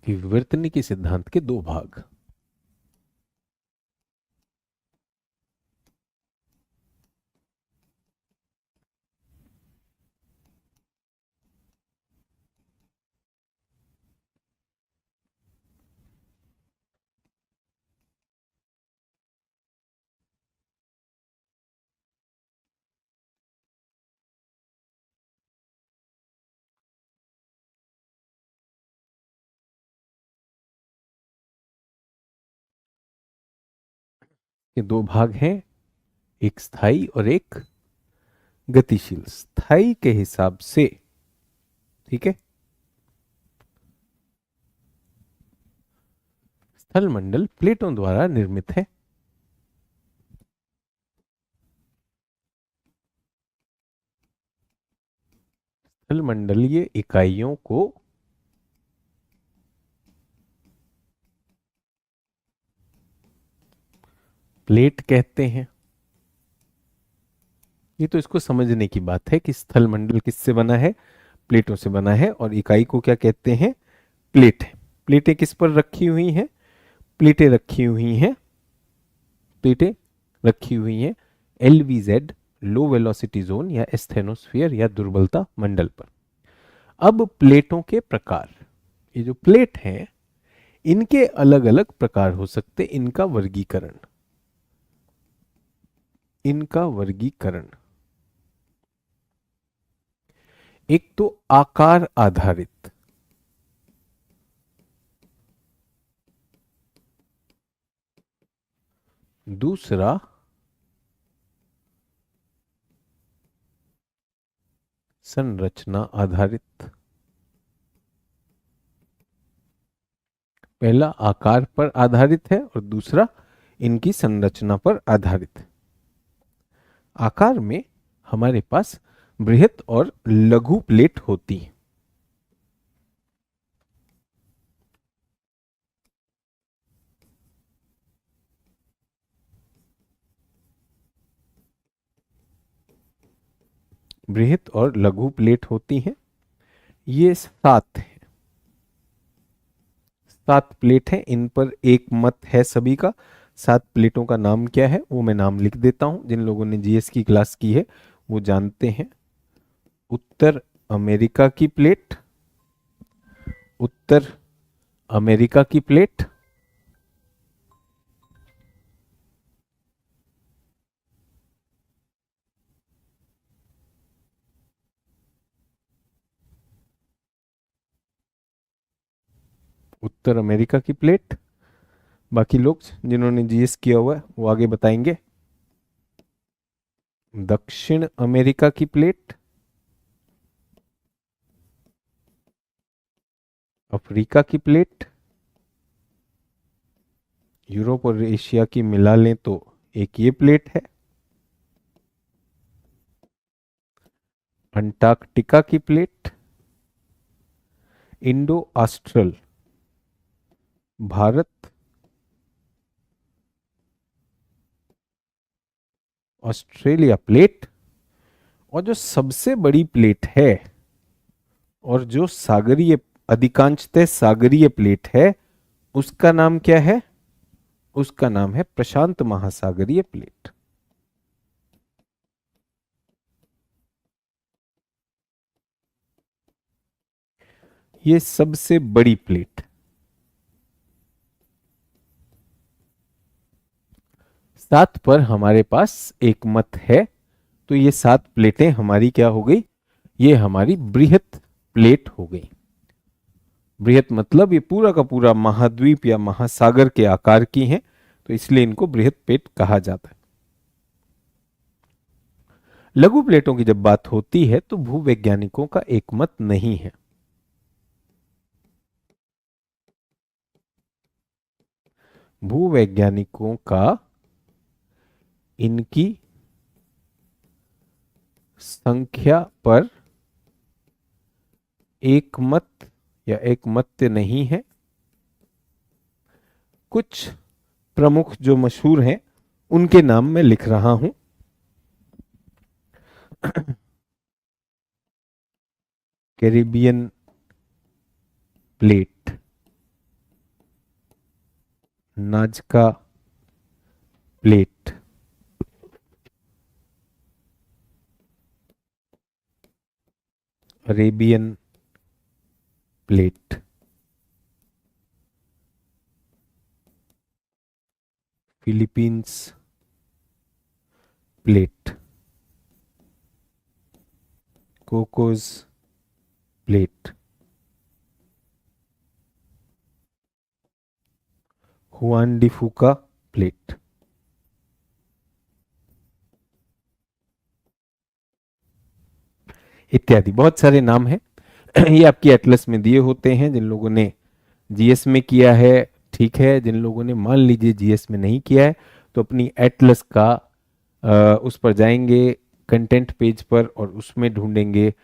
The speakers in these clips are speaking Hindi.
विवर्तनिकी सिद्धांत के दो भाग। ये दो भाग हैं, एक स्थायी और एक गतिशील। स्थायी के हिसाब से, ठीक है, स्थल मंडल प्लेटों द्वारा निर्मित है। स्थल मंडलीय इकाइयों को प्लेट कहते हैं। ये तो इसको समझने की बात है कि स्थल मंडल किससे बना है, प्लेटों से बना है, और इकाई को क्या कहते हैं, प्लेट है। प्लेटें किस पर रखी हुई हैं, प्लेटें रखी हुई हैं, प्लेटें रखी हुई हैं LVZ लो वेलोसिटी जोन या एस्थेनोस्फीयर या दुर्बलता मंडल पर। अब प्लेटों के प्रकार, ये जो प्लेट हैं इनके अलग अलग प्रकार हो सकते, इनका वर्गीकरण, इनका वर्गीकरण। एक तो आकार आधारित, दूसरा संरचना आधारित। पहला आकार पर आधारित है और दूसरा इनकी संरचना पर आधारित है। आकार में हमारे पास बृहत और लघु प्लेट होती है। बृहत और लघु प्लेट होती हैं। ये 7 है, 7 प्लेट हैं। इन पर एक मत है सभी का। 7 प्लेटों का नाम क्या है वो मैं नाम लिख देता हूं, जिन लोगों ने जीएस की क्लास की है वो जानते हैं। उत्तर अमेरिका की प्लेट, उत्तर अमेरिका की प्लेट, उत्तर अमेरिका की प्लेट। बाकी लोग जिन्होंने जीएस किया हुआ है वो आगे बताएंगे। दक्षिण अमेरिका की प्लेट, अफ्रीका की प्लेट, यूरोप और एशिया की मिला लें तो एक ये प्लेट है, अंटार्कटिका की plate, Indo austral Bharat, Australia plate, और जो सबसे बड़ी प्लेट है और जो सागरीय, अधिकांशतः सागरीय प्लेट है, उसका नाम क्या है, उसका नाम है प्रशांत महासागरीय प्लेट। ये सबसे बड़ी प्लेट। 7 पर हमारे पास एक मत है, तो ये 7 प्लेटें हमारी क्या हो गई, ये हमारी बृहत प्लेट हो गई। बृहत मतलब ये पूरा का पूरा महाद्वीप या महासागर के आकार की हैं, तो इसलिए इनको बृहत प्लेट कहा जाता है। लघु प्लेटों की जब बात होती है तो भूवैज्ञानिकों का एक मत नहीं है। भूवैज्ञानिकों का इनकी संख्या पर एक मत या एक मत नहीं है। कुछ प्रमुख जो मशहूर हैं उनके नाम मैं लिख रहा हूं। Caribbean plate, नाजका plate, Arabian plate, Philippines plate, Cocos plate, Hwan D फूका प्लेट। इत्यादि बहुत सारे नाम हैं। ये आपकी एटलस में दिए होते हैं। जिन लोगों ने जीएस में किया है ठीक है, जिन लोगों ने मान लीजिए जीएस में नहीं किया है तो अपनी एटलस का उस पर जाएंगे कंटेंट पेज पर और उसमें ढूंढेंगे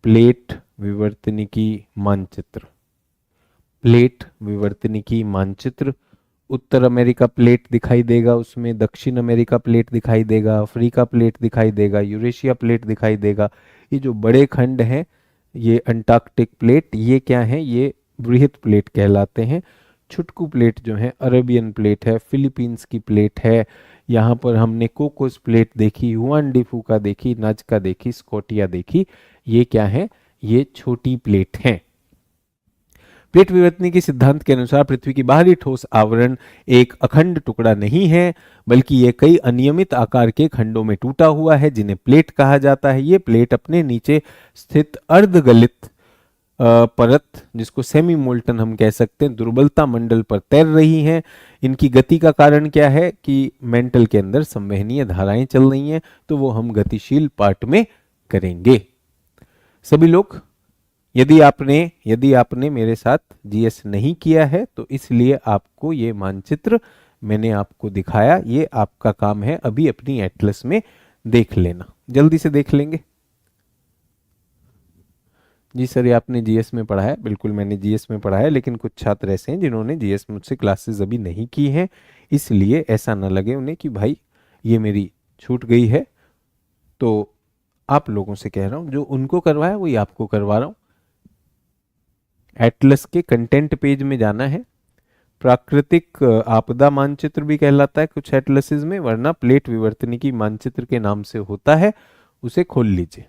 प्लेट विवर्तनिकी मानचित्र। प्लेट विवर्तनिकी मानचित्र, उत्तर अमेरिका प्लेट दिखाई देगा, उसमें दक्षिण अमेरिका प्लेट दिखाई देगा, अफ्रीका प्लेट दिखाई देगा, यूरेशिया प्लेट दिखाई देगा। ये जो बड़े खंड हैं, ये अंटार्कटिक प्लेट, ये क्या है, ये बृहत प्लेट कहलाते हैं। छुटकू प्लेट जो है अरेबियन प्लेट है, फिलीपींस की प्लेट है। यहाँ पर हमने कोकोस प्लेट देखी, हुआन डी फूका देखी, नाजका देखी, स्कॉटिया देखी। ये क्या है, ये छोटी प्लेट हैं। प्लेट विवर्तनिकी के सिद्धांत के अनुसार पृथ्वी की बाहरी ठोस आवरण एक अखंड टुकड़ा नहीं है, बल्कि ये कई अनियमित आकार के खंडों में टूटा हुआ है, जिन्हें प्लेट कहा जाता है। ये प्लेट अपने नीचे स्थित अर्धगलित परत, जिसको सेमी मोल्टन हम कह सकते हैं, दुर्बलता मंडल पर तैर रही हैं। इनकी गति का कारण क्या है कि मेंटल के अंदर संवहनीय धाराएं चल रही हैं, तो वो हम गतिशील पार्ट में करेंगे। सभी लोग, यदि आपने मेरे साथ जीएस नहीं किया है तो इसलिए आपको ये मानचित्र मैंने आपको दिखाया, ये आपका काम है अभी अपनी एटलस में देख लेना। जल्दी से देख लेंगे। जी सर, ये आपने जीएस में पढ़ा है। बिल्कुल मैंने जीएस में पढ़ा है, लेकिन कुछ छात्र ऐसे हैं जिन्होंने जीएस मुझसे क्लासेस अभी नहीं की हैं, इसलिए ऐसा ना लगे उन्हें कि भाई ये मेरी छूट गई है। तो आप लोगों से कह रहा हूं, जो उनको करवाया वही आपको करवा रहा हूं। एटलस के कंटेंट पेज में जाना है। प्राकृतिक आपदा मानचित्र भी कहलाता है कुछ एटलसेस में, वरना प्लेट विवर्तनिकी मानचित्र के नाम से होता है, उसे खोल लीजिए।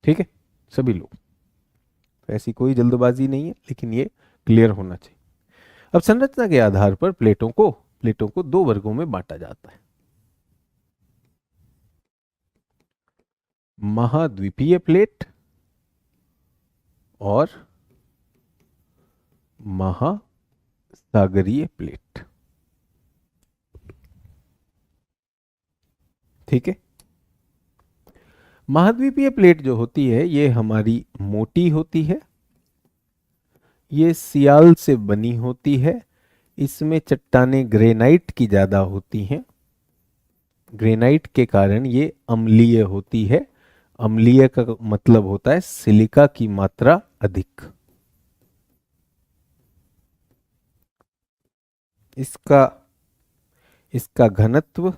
ठीक है सभी लोग, तो ऐसी कोई जल्दबाजी नहीं है, लेकिन ये क्लियर होना चाहिए। अब संरचना के आधार पर प्लेटों को दो वर्गों में बांटा जाता है। महाद्वीपीय प्लेट और महासागरीय प्लेट। ठीक है, महाद्वीपीय प्लेट जो होती है ये हमारी मोटी होती है, ये सियाल से बनी होती है, इसमें चट्टानें ग्रेनाइट की ज्यादा होती हैं। ग्रेनाइट के कारण ये अम्लीय होती है। अम्लीय का मतलब होता है सिलिका की मात्रा अधिक। इसका घनत्व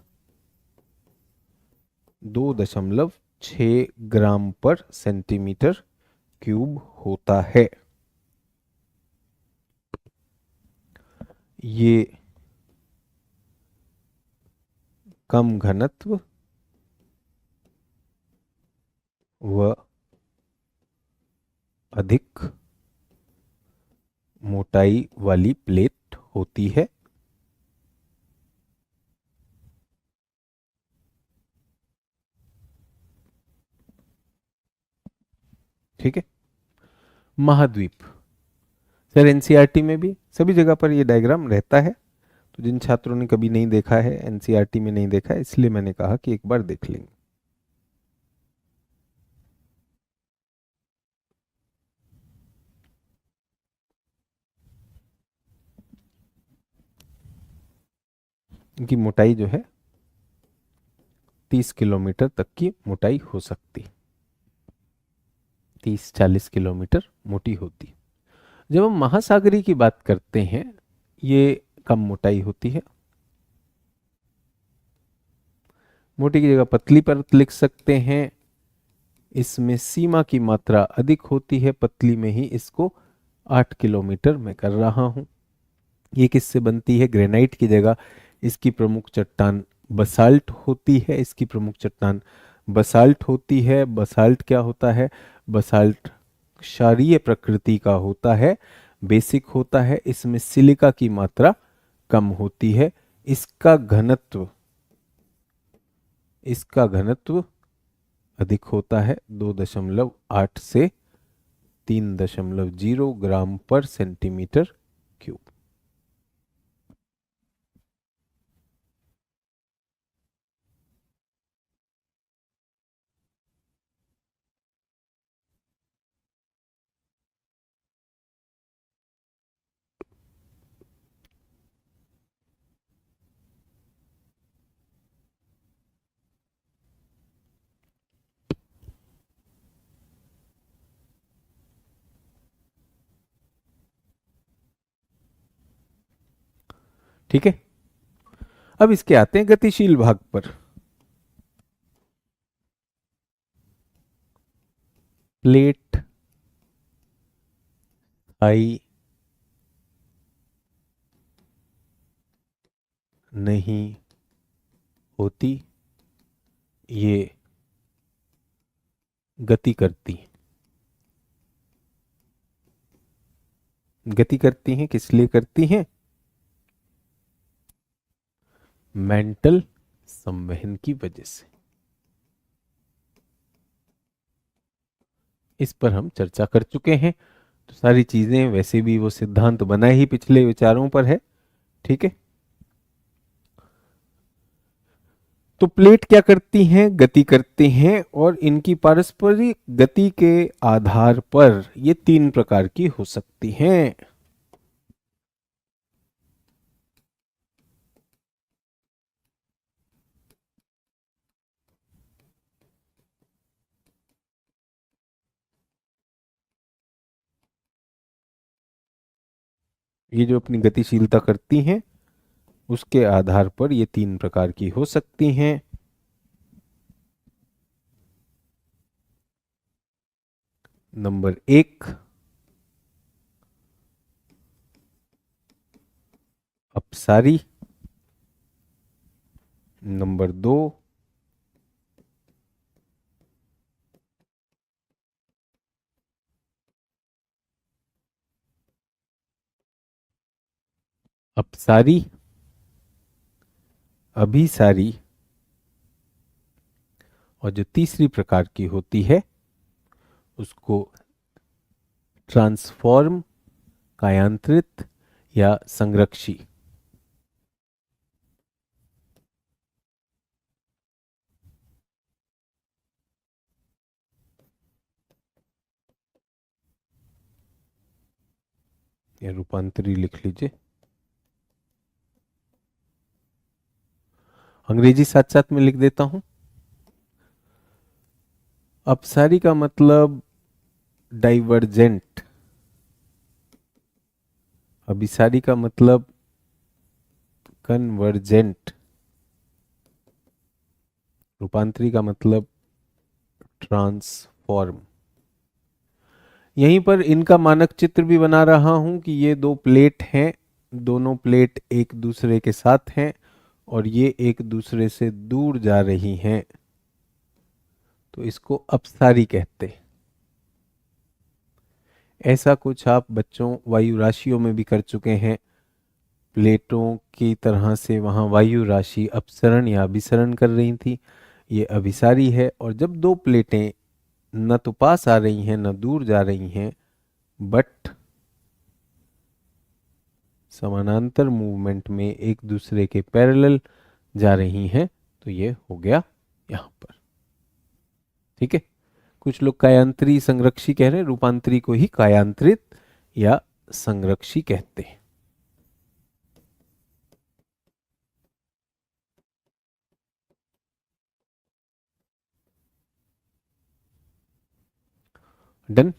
2.6 ग्राम पर सेंटीमीटर क्यूब होता है। ये कम घनत्व व अधिक मोटाई वाली प्लेट होती है। ठीक है, महाद्वीप सर एनसीईआरटी में भी सभी जगह पर ये डायग्राम रहता है, तो जिन छात्रों ने कभी नहीं देखा है, एनसीईआरटी में नहीं देखा है, इसलिए मैंने कहा कि एक बार देख लेंगे। इनकी मोटाई जो है 30 किलोमीटर तक की मोटाई हो सकती, 30-40 किलोमीटर मोटी होती। जब हम महासागरी की बात करते हैं, ये कम मोटाई होती है। मोटी की जगह पतली परत लिख सकते हैं। इसमें सीमा की मात्रा अधिक होती है, पतली में ही इसको 8 किलोमीटर मैं कर रहा हूँ। ये किससे बनती है? ग्रेनाइट की जगह इसकी प्रमुख चट्टान बसाल्ट होती है। इसकी प्रमुख चट्टान बसाल्ट होती है। बसाल्ट क्या होता है? बसाल्ट क्षारीय प्रकृति का होता है, बेसिक होता है। इसमें सिलिका की मात्रा कम होती है। इसका घनत्व इसका घनत्व अधिक होता है, 2.8 से 3.0 ग्राम पर सेंटीमीटर क्यूब। ठीक है, अब इसके आते हैं गतिशील भाग पर। प्लेट आई नहीं होती, ये गति करती गति करती हैं। किस लिए करती हैं? मेंटल संवहन की वजह से। इस पर हम चर्चा कर चुके हैं, तो सारी चीजें वैसे भी वो सिद्धांत बना ही पिछले विचारों पर है। ठीक है, तो प्लेट क्या करती हैं? गति करती हैं, और इनकी पारस्परिक गति के आधार पर ये 3 प्रकार की हो सकती हैं। ये जो अपनी गतिशीलता करती हैं, उसके आधार पर ये 3 प्रकार की हो सकती हैं। नंबर 1, अपसारी। नंबर 2, अपसारी, अभिसारी, और जो तीसरी प्रकार की होती है उसको ट्रांसफॉर्म, कायांतरित या संरक्षी। या रूपांतरी लिख लीजिए, अंग्रेजी साथ साथ में लिख देता हूं। अपसारी का मतलब डाइवर्जेंट, अभिसारी का मतलब कन्वर्जेंट, रूपांतरी का मतलब ट्रांसफॉर्म। यहीं पर इनका मानक चित्र भी बना रहा हूं कि ये 2 प्लेट हैं, दोनों प्लेट एक दूसरे के साथ हैं और ये एक दूसरे से दूर जा रही हैं, तो इसको अपसारी कहते हैं। ऐसा कुछ आप बच्चों वायु राशियों में भी कर चुके हैं। प्लेटों की तरह से वहां वायु राशि अपसरण या अभिसरण कर रही थी, ये अभिसारी है। और जब 2 प्लेटें न तो पास आ रही हैं न दूर जा रही हैं, बट समानांतर मूवमेंट में एक दूसरे के पैरेलल जा रही हैं, तो ये हो गया यहां पर। ठीक है, कुछ लोग कायांतरी संरक्षी कह रहे हैं, रूपांतरी को ही कायांतरित या संरक्षी कहते हैं। डन।